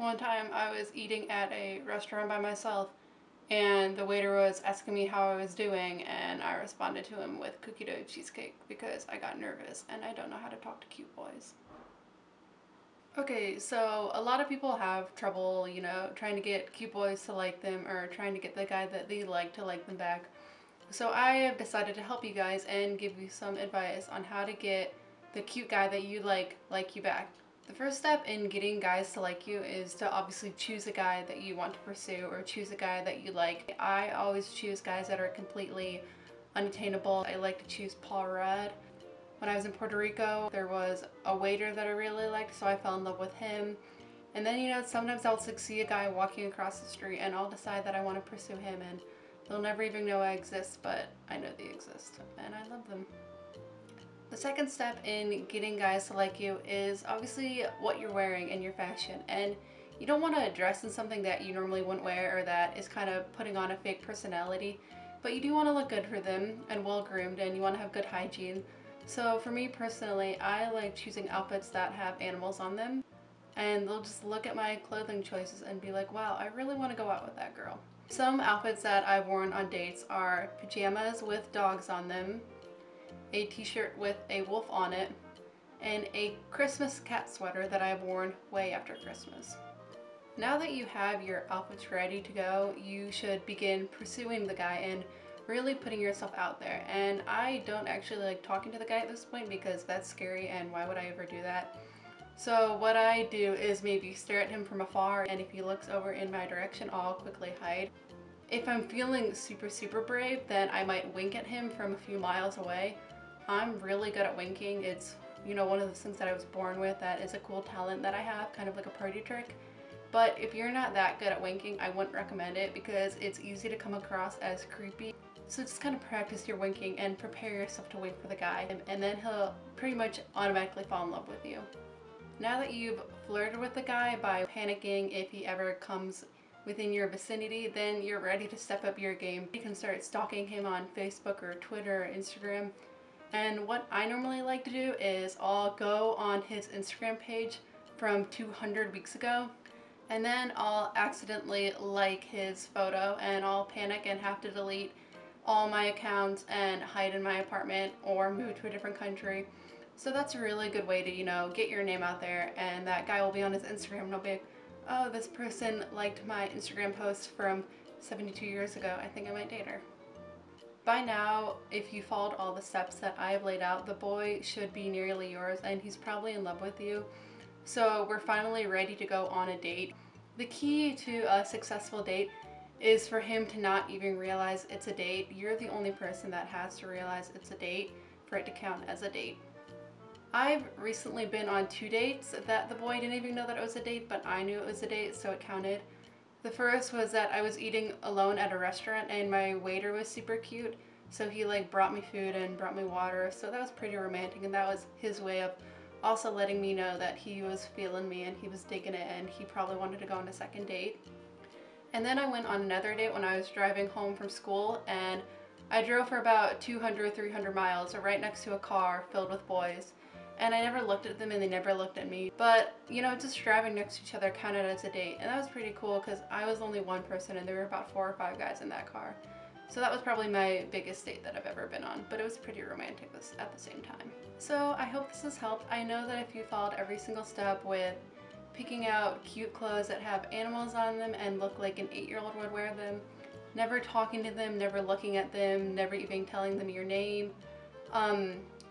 One time I was eating at a restaurant by myself and the waiter was asking me how I was doing and I responded to him with cookie dough cheesecake because I got nervous and I don't know how to talk to cute boys. Okay, so a lot of people have trouble, trying to get cute boys to like them or trying to get the guy that they like to like them back. So I have decided to help you guys and give you some advice on how to get the cute guy that you like you back. The first step in getting guys to like you is to obviously choose a guy that you want to pursue or choose a guy that you like. I always choose guys that are completely unattainable. I like to choose Paul Rudd. When I was in Puerto Rico, there was a waiter that I really liked, so I fell in love with him. And then, sometimes I'll see a guy walking across the street and I'll decide that I want to pursue him and they'll never even know I exist, but I know they exist and I love them. The second step in getting guys to like you is obviously what you're wearing and your fashion. And you don't want to dress in something that you normally wouldn't wear or that is kind of putting on a fake personality, but you do want to look good for them and well groomed and you want to have good hygiene. So for me personally, I like choosing outfits that have animals on them and they'll just look at my clothing choices and be like, wow, I really want to go out with that girl. Some outfits that I've worn on dates are pajamas with dogs on them, a t-shirt with a wolf on it, and a Christmas cat sweater that I've worn way after Christmas. Now that you have your outfits ready to go, you should begin pursuing the guy and really putting yourself out there. And I don't actually like talking to the guy at this point because that's scary and why would I ever do that? So what I do is maybe stare at him from afar, and if he looks over in my direction, I'll quickly hide. If I'm feeling super brave, then I might wink at him from a few miles away. I'm really good at winking. It's, one of those things that I was born with that is a cool talent that I have, kind of like a party trick. But if you're not that good at winking, I wouldn't recommend it because it's easy to come across as creepy. So just kind of practice your winking and prepare yourself to wait for the guy, and then he'll pretty much automatically fall in love with you. Now that you've flirted with the guy by panicking if he ever comes within your vicinity, then you're ready to step up your game. You can start stalking him on Facebook or Twitter or Instagram. And what I normally like to do is I'll go on his Instagram page from 200 weeks ago, and then I'll accidentally like his photo and I'll panic and have to delete all my accounts and hide in my apartment or move to a different country. So that's a really good way to, get your name out there, and that guy will be on his Instagram and he'll be like, oh, this person liked my Instagram post from 72 years ago. I think I might date her. By now, if you followed all the steps that I have laid out, the boy should be nearly yours and he's probably in love with you. So we're finally ready to go on a date. The key to a successful date is for him to not even realize it's a date. You're the only person that has to realize it's a date for it to count as a date. I've recently been on 2 dates that the boy didn't even know that it was a date, but I knew it was a date, so it counted. The first was that I was eating alone at a restaurant and my waiter was super cute, so he brought me food and brought me water, so that was pretty romantic, and that was his way of also letting me know that he was feeling me and he was digging it and he probably wanted to go on a second date. And then I went on another date when I was driving home from school, and I drove for about 200-300 miles right next to a car filled with boys. And I never looked at them and they never looked at me. But, just driving next to each other counted as a date. And that was pretty cool because I was only one person and there were about 4 or 5 guys in that car. So that was probably my biggest date that I've ever been on. But it was pretty romantic at the same time. So I hope this has helped. I know that if you followed every single step with picking out cute clothes that have animals on them and look like an 8-year-old would wear them, never talking to them, never looking at them, never even telling them your name,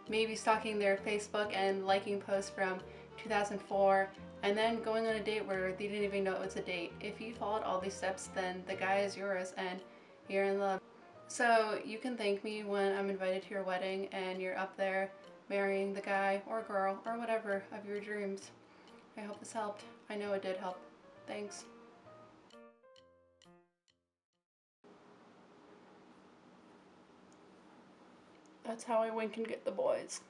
maybe stalking their Facebook and liking posts from 2004, and then going on a date where they didn't even know it was a date. If you followed all these steps, then the guy is yours and you're in love. So you can thank me when I'm invited to your wedding and you're up there marrying the guy or girl or whatever of your dreams. I hope this helped. I know it did help. Thanks. That's how I wink and get the boys.